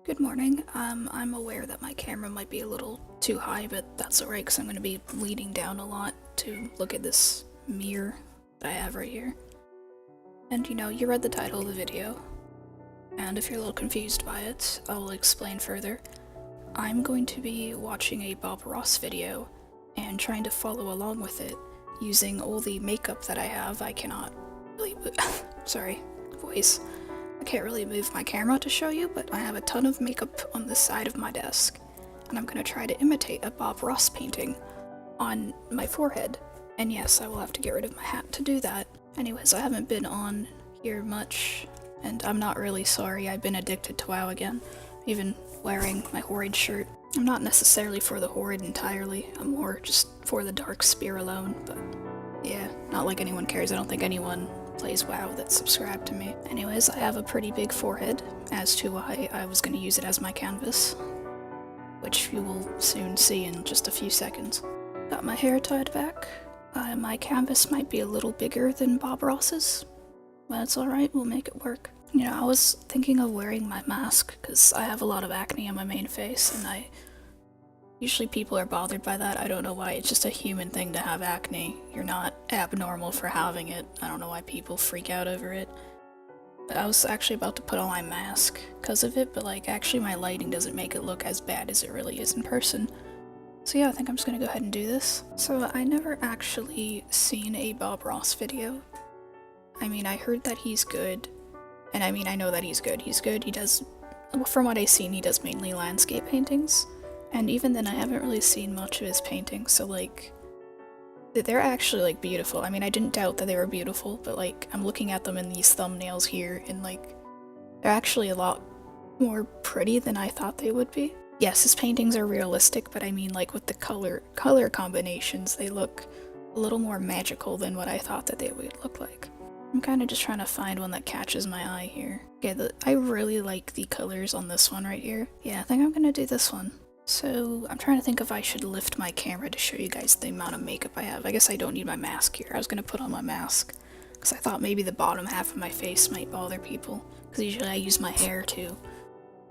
Good morning. I'm aware that my camera might be a little too high, but that's alright because I'm going to be leaning down a lot to look at this mirror that I have right here. And you read the title of the video, and if you're a little confused by it, I'll explain further. I'm going to be watching a Bob Ross video and trying to follow along with it using all the makeup that I have. I cannot really sorry, voice. I can't really move my camera to show you, but I have a ton of makeup on the side of my desk, and I'm going to try to imitate a Bob Ross painting on my forehead. And yes, I will have to get rid of my hat to do that. Anyways, I haven't been on here much, and I'm not really sorry. I've been addicted to WoW again, even wearing my Horrid shirt. I'm not necessarily for the Horrid entirely, I'm more just for the Dark Spear alone, but yeah, not like anyone cares. I don't think anyone plays WoW that's subscribed to me. Anyways, I have a pretty big forehead, as to why I was going to use it as my canvas, which you will soon see in just a few seconds. Got my hair tied back. My canvas might be a little bigger than Bob Ross's, but it's alright, we'll make it work. I was thinking of wearing my mask, because I have a lot of acne on my main face, and usually people are bothered by that. I don't know why. It's just a human thing to have acne. You're not abnormal for having it. I don't know why people freak out over it. But I was actually about to put on my mask because of it, but actually my lighting doesn't make it look as bad as it really is in person. So yeah, I think I'm just gonna go ahead and do this. So I never actually seen a Bob Ross video. I mean, I heard that he's good, and I mean, I know that he's good. He does, from what I've seen, he does mainly landscape paintings. And even then, I haven't really seen much of his paintings, so they're actually beautiful. I mean, I didn't doubt that they were beautiful, but I'm looking at them in these thumbnails here, and they're actually a lot more pretty than I thought they would be. Yes, his paintings are realistic, but I mean with the color combinations, they look a little more magical than what I thought that they would look like. I'm kind of just trying to find one that catches my eye here. Okay, I really like the colors on this one right here. Yeah, I think I'm gonna do this one. So, I'm trying to think if I should lift my camera to show you guys the amount of makeup I have. I guess I don't need my mask here. I was gonna put on my mask, because I thought maybe the bottom half of my face might bother people, because usually I use my hair to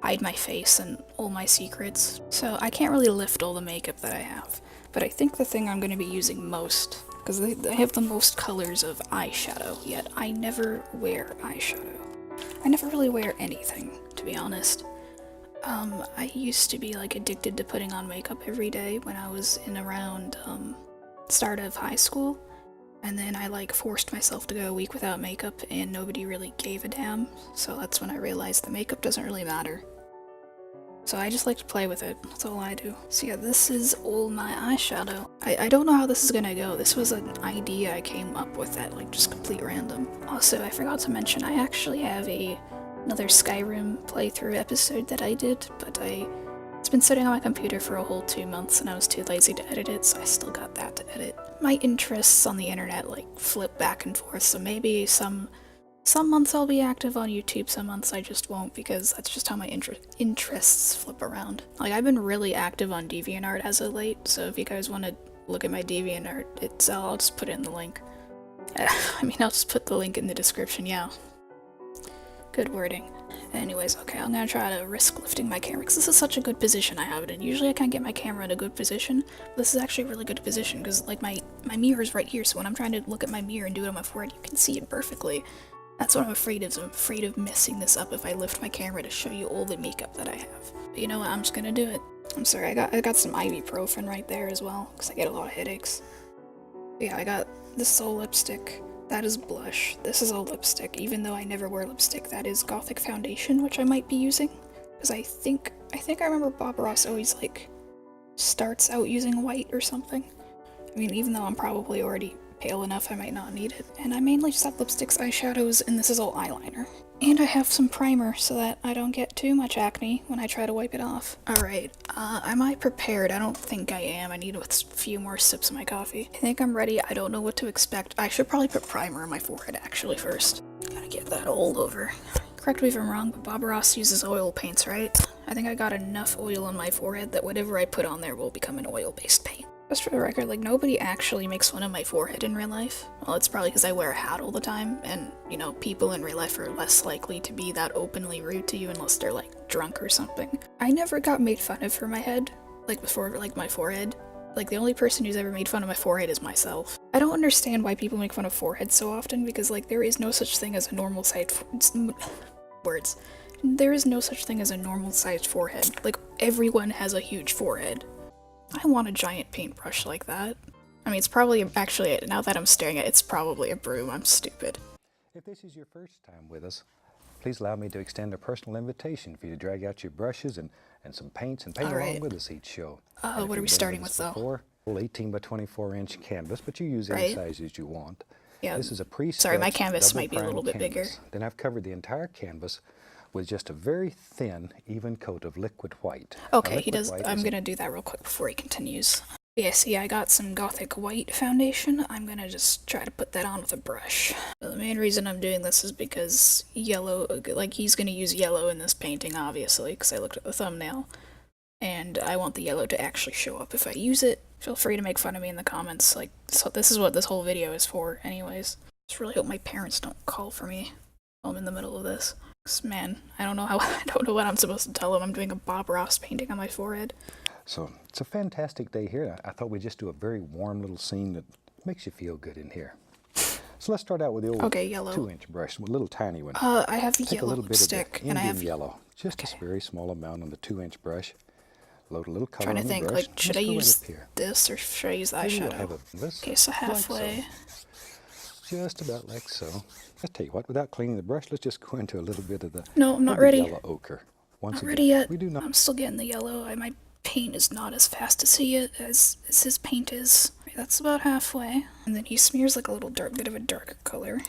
hide my face and all my secrets. So I can't really lift all the makeup that I have, but I think the thing I'm gonna be using most, because they have the most colors of eyeshadow, yet I never wear eyeshadow. I never really wear anything, to be honest. I used to be addicted to putting on makeup every day when I was in around start of high school, and then I forced myself to go a week without makeup and nobody really gave a damn, so that's when I realized the makeup doesn't really matter. So I just like to play with it, that's all I do. So yeah, this is all my eyeshadow. I don't know how this is gonna go. This was an idea I came up with at just complete random. Also, I forgot to mention, I actually have another Skyrim playthrough episode that I did, but it's been sitting on my computer for a whole 2 months and I was too lazy to edit it, so I still got that to edit. My interests on the internet flip back and forth, so maybe some months I'll be active on YouTube, some months I just won't, because that's just how my interests flip around. I've been really active on DeviantArt as of late, so if you guys want to look at my DeviantArt, I'll just put it in the link. I mean, I'll just put the link in the description, yeah. Good wording. Anyways, okay, I'm gonna try to risk lifting my camera, because this is such a good position I have it in. Usually I can't get my camera in a good position, but this is actually a really good position, because my mirror is right here, so when I'm trying to look at my mirror and do it on my forehead, you can see it perfectly. That's what I'm afraid of. I'm afraid of messing this up if I lift my camera to show you all the makeup that I have. But you know what, I'm just gonna do it. I'm sorry, I got some ibuprofen right there as well, because I get a lot of headaches. But yeah, I got this all lipstick. That is blush. This is all lipstick, even though I never wear lipstick. That is Gothic foundation, which I might be using, because I think I remember Bob Ross always starts out using white or something. I mean, even though I'm probably already pale enough, I might not need it. And I mainly just have lipsticks, eyeshadows, and this is all eyeliner. And I have some primer so that I don't get too much acne when I try to wipe it off. Alright, am I prepared? I don't think I am. I need a few more sips of my coffee. I think I'm ready. I don't know what to expect. I should probably put primer on my forehead actually first. Gotta get that all over. Correct me if I'm wrong, but Bob Ross uses oil paints, right? I think I got enough oil on my forehead that whatever I put on there will become an oil-based paint. Just for the record, like, nobody actually makes fun of my forehead in real life. Well, it's probably because I wear a hat all the time, and, you know, people in real life are less likely to be that openly rude to you unless they're, like, drunk or something. I never got made fun of for my head, like, before, like, my forehead. Like, the only person who's ever made fun of my forehead is myself. I don't understand why people make fun of foreheads so often, because, like, there is no such thing as a normal sized words. There is no such thing as a normal sized forehead. Like, everyone has a huge forehead. I want a giant paintbrush like that. I mean, it's probably, actually, now that I'm staring at it, it's probably a broom. I'm stupid. If this is your first time with us, please allow me to extend a personal invitation for you to drag out your brushes and some paints and paint along with us each show. What are we starting with, though? 18 by 24 inch canvas, but you use any sizes you want. Yeah. This is a pre-stretched, sorry, my canvas might be a little bit bigger. Then I've covered the entire canvas with just a very thin, even coat of liquid white. Okay, he does. I'm gonna do that real quick before he continues. Yeah, see, I got some Gothic White foundation. I'm gonna just try to put that on with a brush. The main reason I'm doing this is because yellow, like, he's gonna use yellow in this painting, obviously, because I looked at the thumbnail. And I want the yellow to actually show up if I use it. Feel free to make fun of me in the comments. Like, so this is what this whole video is for, anyways. Just really hope my parents don't call for me while I'm in the middle of this. Man, I don't know what I'm supposed to tell them. I'm doing a Bob Ross painting on my forehead. So it's a fantastic day here. I thought we'd just do a very warm little scene that makes you feel good in here. So let's start out with the old 2-inch brush, a little tiny one. I have Take yellow a little bit lipstick, of the and I Indian have yellow, just a very small amount on the 2-inch brush. Load a little color trying to on the think, brush. like, should I use this or should I use the eyeshadow? Okay, so halfway. Like so. Just about like so. Let's tell you what, without cleaning the brush, let's just go into a little bit of the no, I'm not ready. Yellow ochre. Not ready yet. I'm still getting the yellow. My paint is not as fast to see it as his paint is. Right, that's about halfway. And then he smears like a little bit of a darker color.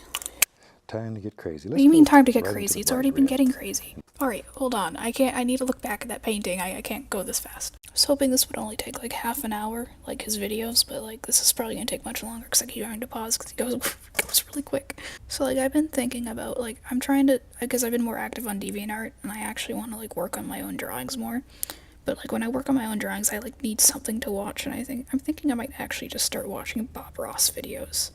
Time to get crazy. What do you mean time to get crazy? It's already been getting crazy. Alright, hold on. I need to look back at that painting. I can't go this fast. I was hoping this would only take like half an hour, like his videos, but like this is probably gonna take much longer because I keep having to pause because it goes really quick. So like I've been thinking about, like, I'm trying to, because I've been more active on DeviantArt and I actually want to like work on my own drawings more. But like when I work on my own drawings, I like need something to watch, and I'm thinking I might actually just start watching Bob Ross videos.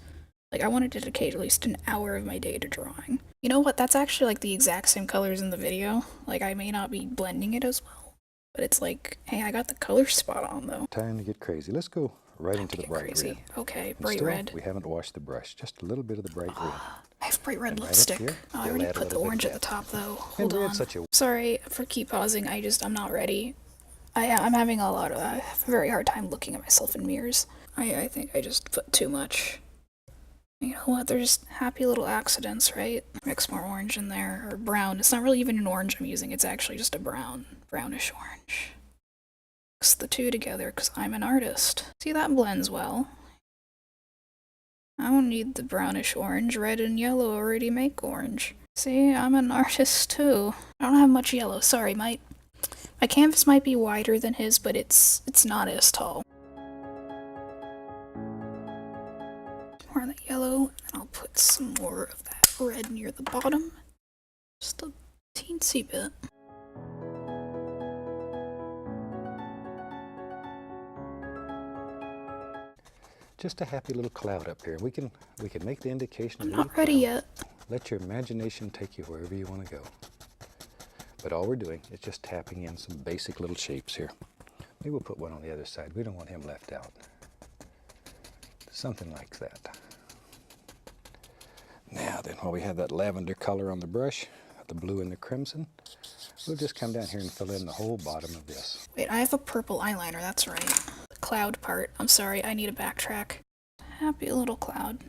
Like, I want to dedicate at least an hour of my day to drawing. You know what? That's actually, like, the exact same colors in the video. Like, I may not be blending it as well, but it's like, hey, I got the color spot on, though. Time to get crazy. Let's go right into the bright red. Okay, bright red. We haven't washed the brush. Just a little bit of the bright red. I have bright red lipstick. Right oh, I already put the orange at the top, though. Hold on. A... Sorry for keep pausing. I'm not ready. I'm having a very hard time looking at myself in mirrors. I think I just put too much. You know what, they're just happy little accidents, right? Mix more orange in there, or brown. It's not really even an orange I'm using, it's actually just a brownish orange. Mix the two together, because I'm an artist. See, that blends well. I don't need the brownish orange. Red and yellow already make orange. See, I'm an artist too. I don't have much yellow, sorry, my canvas might be wider than his, but it's not as tall. More of that yellow, and I'll put some more of that red near the bottom. Just a teensy bit. Just a happy little cloud up here. We can make the indication. I'm not ready yet. Let your imagination take you wherever you want to go. But all we're doing is just tapping in some basic little shapes here. Maybe we'll put one on the other side. We don't want him left out. Something like that. Now then, while we have that lavender color on the brush, the blue and the crimson, we'll just come down here and fill in the whole bottom of this. Wait, I have a purple eyeliner, that's right. The cloud part. I'm sorry, I need to backtrack. Happy little cloud.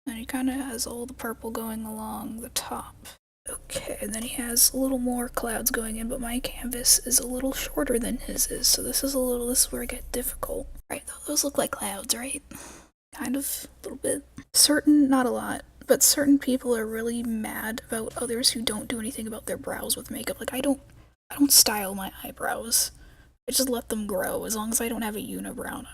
And he kind of has all the purple going along the top. Okay, and then he has a little more clouds going in, but my canvas is a little shorter than his is, so this is where it gets difficult. Right, those look like clouds, right? Kind of, a little bit. Not a lot, but certain people are really mad about others who don't do anything about their brows with makeup. Like, I don't style my eyebrows. I just let them grow. As long as I don't have a unibrow,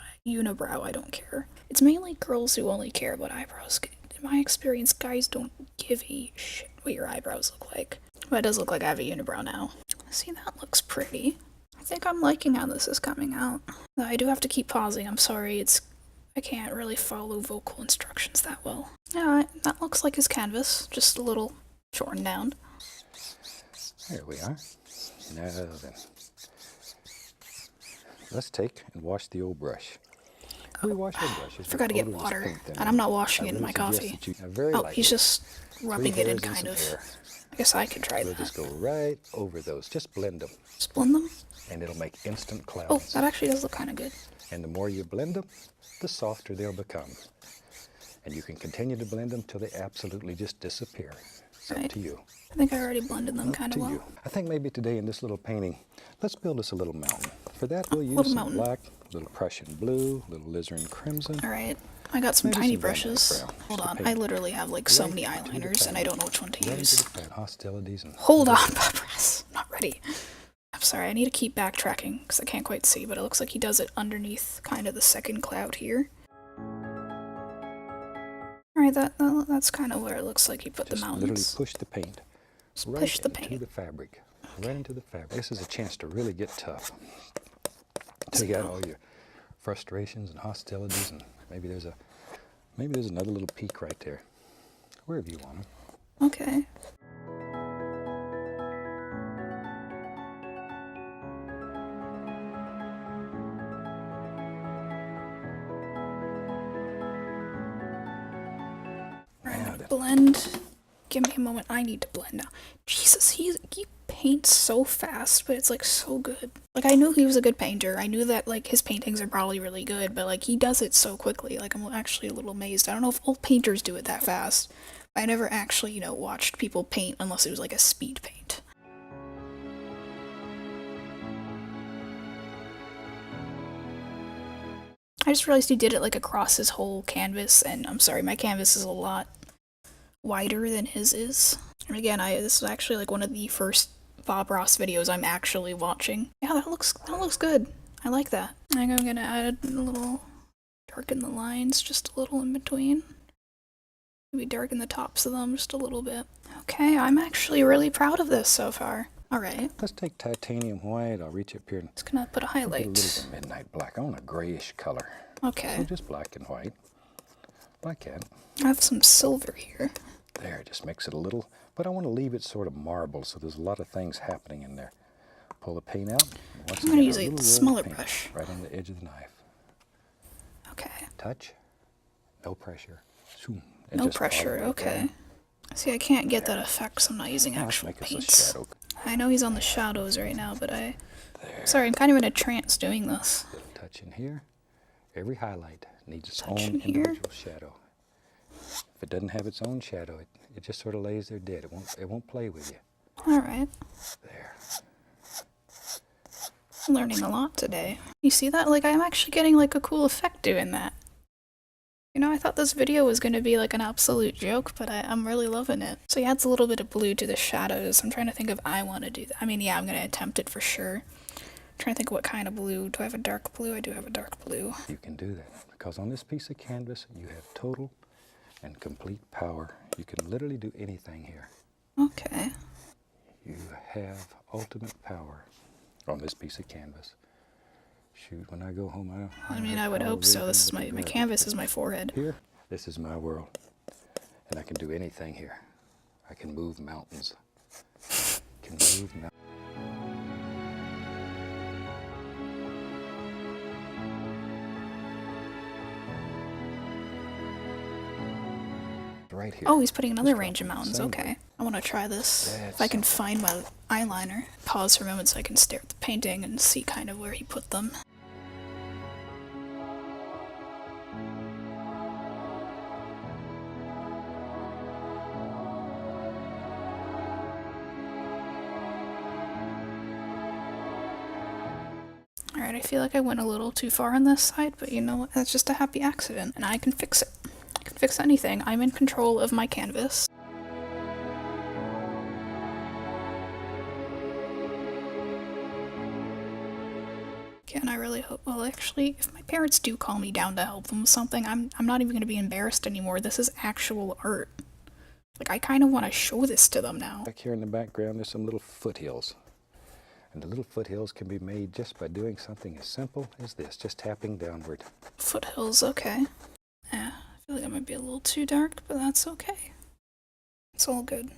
I don't care. It's mainly girls who only care about eyebrows. In my experience, guys don't give a shit what your eyebrows look like. But it does look like I have a unibrow now. See, that looks pretty. think I'm liking how this is coming out. Though I do have to keep pausing. I'm sorry. I can't really follow vocal instructions that well. Yeah, that looks like his canvas, just a little shortened down. There we are. Now then, let's take and wash the old brush. We wash our brushes. Forgot to get water, and I'm not washing it in my coffee. Oh, he's just rubbing it in, kind of. I guess I could try We'll that. just go right over those. Just blend them, Just blend them. and it'll make instant clouds. Oh, that actually does look kind of good. And the more you blend them, the softer they'll become. And you can continue to blend them till they absolutely just disappear. It's up Right. to you. I think I already blended them Up kind to of well. you. I think maybe today in this little painting, let's build us a little mountain. For that, we'll use little some mountain. black, little Prussian blue, little alizarin crimson. All right, I got some Maybe tiny some Van Dyke brushes. brown, Hold just to on, paint I literally have like so right many into the eyeliners, and I fabric. don't know which one to Right into use. the hostilities and Hold on, Paparazzi. Not ready. I'm sorry, I need to keep backtracking because I can't quite see, but it looks like he does it underneath kind of the second cloud here. Alright, that's kind of where it looks like he put the just literally mountains. push the paint Just right push the into paint. the fabric. Right into the fabric. This is a chance to really get tough. Take out all your frustrations and hostilities, and maybe there's another little peak right there. Wherever you want them. Okay. Alright, I'm gonna blend. Give me a moment. I need to blend now. Jesus, he paints so fast, but it's like so good. Like, I knew he was a good painter. I knew that like his paintings are probably really good, but like he does it so quickly. Like, I'm actually a little amazed. I don't know if all painters do it that fast. I never actually, watched people paint unless it was like a speed paint. I just realized he did it like across his whole canvas, and I'm sorry, my canvas is a lot wider than his is. And again, this is actually like one of the first Bob Ross videos I'm actually watching. Yeah, that looks good. I like that. I think I'm gonna add a little, darken the lines just a little in between. Maybe darken the tops of them just a little bit. Okay, I'm actually really proud of this so far. Alright, Let's take titanium white. I'll reach up here and just gonna put a put a highlight. little bit of midnight black. I want a grayish color. Okay, So just black and white. Like that. I have some silver here. There, just makes it a little, but I want to leave it sort of marble, so there's a lot of things happening in there. Pull the paint out. Once I'm gonna again, use a little roll of smaller paint brush. Right on the edge of the knife. Okay, Touch. No pressure. Zoom. And no just follow pressure, right okay. down. See, I can't get that effect, so I'm not using Now let's actual make us a paints. shadow. I know he's on the shadows right now, but There. sorry, I'm kind of in a trance doing this. Little touch in here. Every highlight needs its Touch own in here. individual shadow. If it doesn't have its own shadow, it just sort of lays there dead. It won't play with you. Alright, There. I'm learning a lot today. You see that? Like, I'm actually getting like a cool effect doing that. I thought this video was going to be like an absolute joke, but I'm really loving it. So he adds a little bit of blue to the shadows. I'm trying to think if I want to do that. I mean, yeah, I'm going to attempt it for sure. I'm trying to think what kind of blue. Do I have a dark blue? I do have a dark blue. You can do that because on this piece of canvas you have total and complete power. You can literally do anything here. Okay. You have ultimate power on this piece of canvas. Shoot, when I go home, I mean, I would hope so. This is my canvas is my forehead. Here, this is my world, and I can do anything here. I can move mountains. Can move mountains. Right here. Oh, he's putting another Just range of dropping the mountains. same Okay. I want to try this. If That's I can find my eyeliner. Pause for a moment so I can stare at the painting and see kind of where he put them. Alright, I feel like I went a little too far on this side, but you know what? That's just a happy accident, and I can fix it. I can fix anything. I'm in control of my canvas. And I really hope, well, actually, if my parents do call me down to help them with something, I'm not even going to be embarrassed anymore. This is actual art. Like, I kind of want to show this to them now. Back here in the background, there's some little foothills. And the little foothills can be made just by doing something as simple as this, just tapping downward. Foothills, okay. Yeah, I feel like that might be a little too dark, but that's okay. It's all good.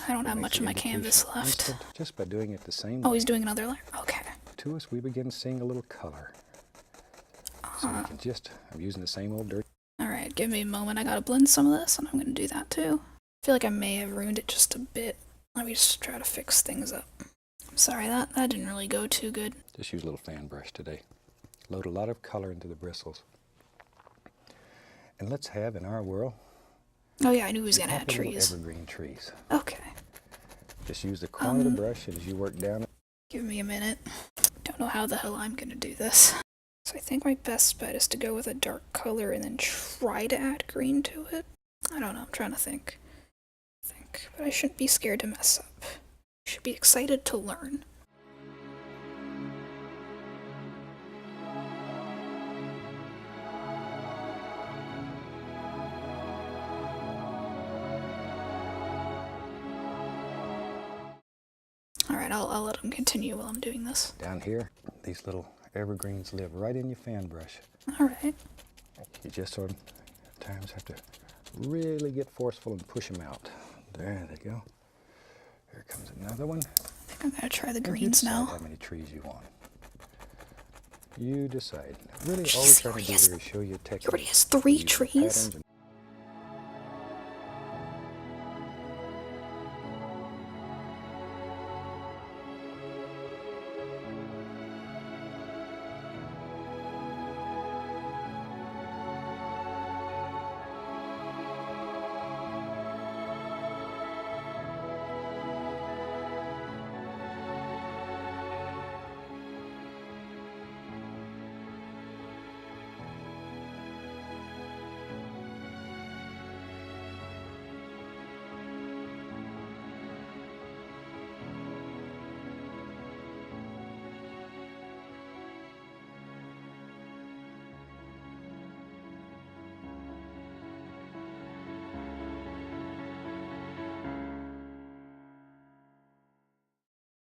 I don't have much of my canvas left. Instant, just by doing it the same Oh, way. he's doing another layer? Okay. To us, we begin seeing a little color. So we can just, I'm using the same old dirt. Alright, give me a moment. I gotta blend some of this, and I'm gonna do that too. I feel like I may have ruined it just a bit. Let me just try to fix things up. I'm sorry, that didn't really go too good. Just use a little fan brush today. Load a lot of color into the bristles. And let's have in our world, Oh yeah, I knew he was gonna add happy little trees. evergreen trees. Okay. Just use the corner of the brush, and as you work down it, Give me a minute. Don't know how the hell I'm gonna do this. So I think my best bet is to go with a dark color and then try to add green to it. I don't know, I'm trying to think. But I shouldn't be scared to mess up. I should be excited to learn. Alright, I'll let him continue while I'm doing this. down here, these little evergreens live right in your fan brush. Alright. You just sort of at times have to really get forceful and push them out. There they go. Here comes another one. I think I'm gonna try the And you greens decide now. how many trees you want. You decide. Really, all we're Jeez, trying to he do has- here is show you a technique. He already has 3 Use the trees? patterns and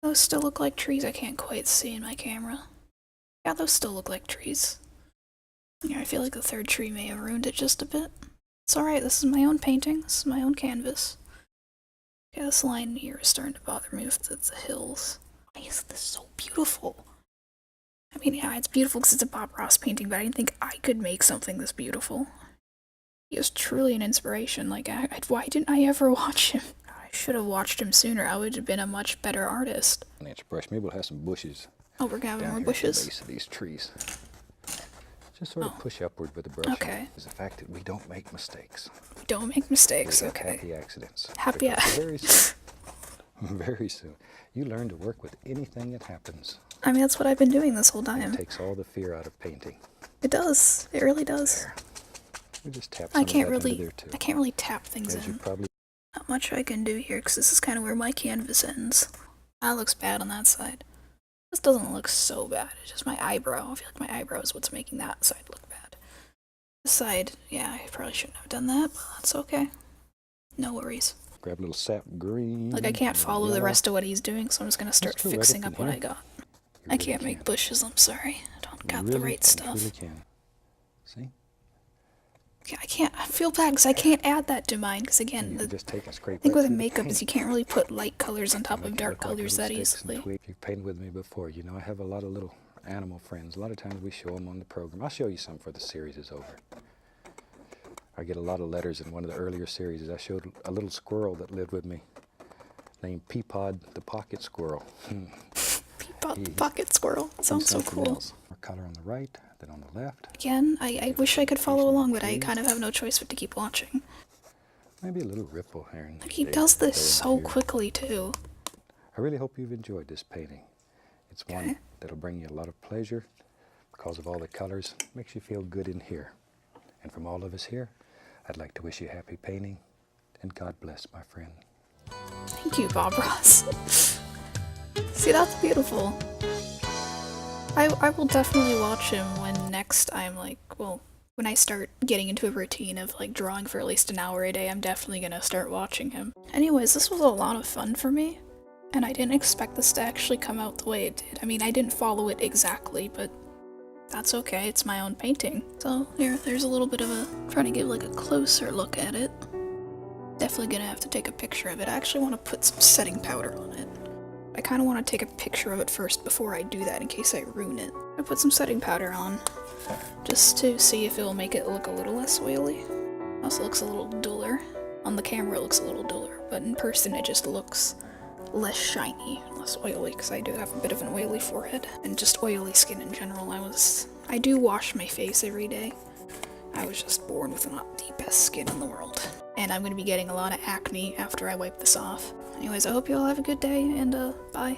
Those still look like trees. I can't quite see in my camera. Yeah, those still look like trees. Yeah, I feel like the third tree may have ruined it just a bit. It's alright, this is my own painting. This is my own canvas. Yeah, this line here is starting to bother me with the hills. Why is this so beautiful? I mean, yeah, it's beautiful because it's a Bob Ross painting, but I didn't think I could make something this beautiful. He is truly an inspiration. Like, why didn't I ever watch him? I should have watched him sooner. I would have been a much better artist. an inch brush. Maybe we'll have some bushes Oh, we're gonna have down more here at the bushes? base of these trees. Just sort of Oh. push upward with the brush. Okay. Is the fact that we don't make mistakes. Don't make mistakes, We have okay. happy accidents. Happy Because very soon, very soon, you learn to work with anything that happens. I mean, that's what I've been doing this whole It time. takes all the fear out of painting. It does. It really does. We just tap some I of can't that into really, there too. I can't really tap things As you in. probably Not much I can do here, because this is kind of where my canvas ends. That looks bad on that side. This doesn't look so bad. It's just my eyebrow. I feel like my eyebrow is what's making that side look bad. This side, yeah, I probably shouldn't have done that, but that's okay. No worries. grab a little sap green. Like, I can't a little follow the yellow. rest of what he's doing, so I'm just gonna start go right up fixing in up what here. I got. You I really can't can. make bushes, I'm sorry. I don't You got the really, right you stuff. truly can. See? Yeah, I can't, I feel bad because I can't add that to mine, because again, You the can just take and scrape thing right with through the makeup is paint. you can't really put light colors on top Make of it dark look like colors little that sticks and easily. twigs. You've painted with me before. You know I have a lot of little animal friends. A lot of times we show them on the program. I'll show you some before the series is over. I get a lot of letters in one of the earlier series. I showed a little squirrel that lived with me named Peapod the Pocket Squirrel. Pocket squirrel. Sounds so Something cool. else. More color on the right, then on the left. Again, I wish I could follow Using along, but I trees. kind of have no choice but to keep watching. Maybe a little ripple here. And Like, he there, does this there and so here. quickly, too. I really hope you've enjoyed this painting. It's Okay. one that'll bring you a lot of pleasure because of all the colors. Makes you feel good in here. And from all of us here, I'd like to wish you happy painting and God bless, my friend. Thank you, Bob Ross. See, that's beautiful. I will definitely watch him when next I'm like, well, when I start getting into a routine of like drawing for at least an hour a day, I'm definitely gonna start watching him. Anyways, this was a lot of fun for me, and I didn't expect this to actually come out the way it did. I mean, I didn't follow it exactly, but that's okay, it's my own painting. So there's a little bit of a, trying to give like a closer look at it. Definitely gonna have to take a picture of it. I actually want to put some setting powder on it. I kind of want to take a picture of it first before I do that in case I ruin it. I put some setting powder on just to see if it will make it look a little less oily. Also looks a little duller. On the camera it looks a little duller, but in person it just looks less shiny, less oily, because I do have a bit of an oily forehead and just oily skin in general. I do wash my face every day. I was just born with not the best skin in the world. And I'm going to be getting a lot of acne after I wipe this off. Anyways, I hope you all have a good day, and bye.